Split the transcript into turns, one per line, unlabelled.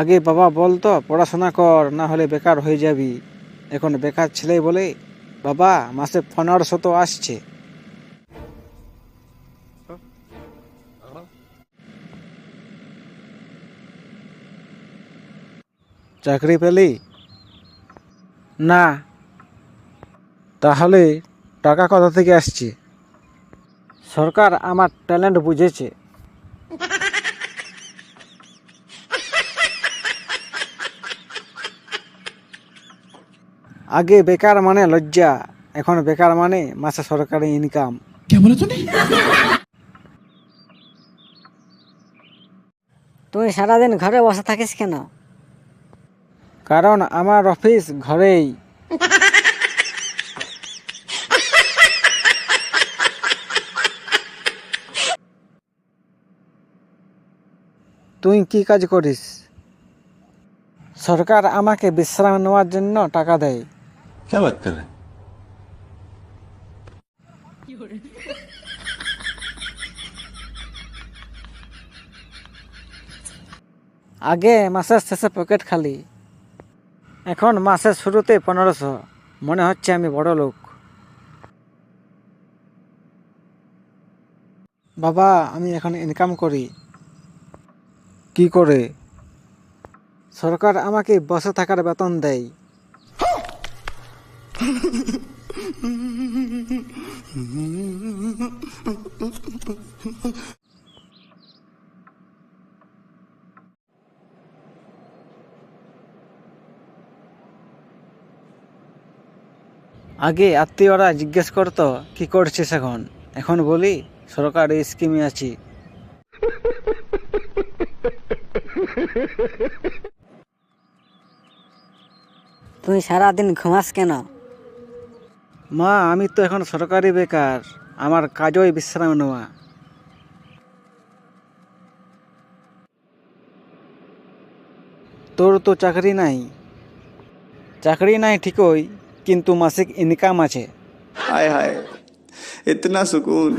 আগে বাবা বলতো পড়াশোনা কর, না হলে বেকার হয়ে যাবি। এখন বেকার ছেলে বলে বাবা মাসে 1500 তো আসছে। চাকরি পেলি? না। তাহলে টাকা কোথা থেকে আসছে? সরকার আমার ট্যালেন্ট বুঝেছে। আগে বেকার মানে লজ্জা, এখন বেকার মানে মাসে সরকারি ইনকাম।
क्या बोला तूने?
তুই সারাদিন ঘরে বসে থাকিস কেন?
কারণ আমার অফিস ঘরেই। তুই কি কাজ করিস? সরকার আমাকে বিশ্রাম নেওয়ার জন্য টাকা দেয়।
क्या बात कर रहे हैं?
আগে মাসের শেষে পকেট খালি, এখন মাসের শুরুতে 1500। মনে হচ্ছে আমি বড় লোক। বাবা আমি এখন ইনকাম করি। কি করে? সরকার আমাকে বসে থাকার বেতন দেয়। আগে আত্মীয়রা জিজ্ঞেস করতো কি করছিস এখন, এখন বলি সরকার এই স্কিমে আছি।
তুই সারাদিন ঘুমাস কেন?
মা আমি তো এখন সরকারি বেকার, আমার কাজই বিশ্রাম নেওয়া। তোর তো চাকরি নাই। চাকরি নাই ঠিকই, কিন্তু মাসিক ইনকাম আছে।
हाय हाय इतना सुकून।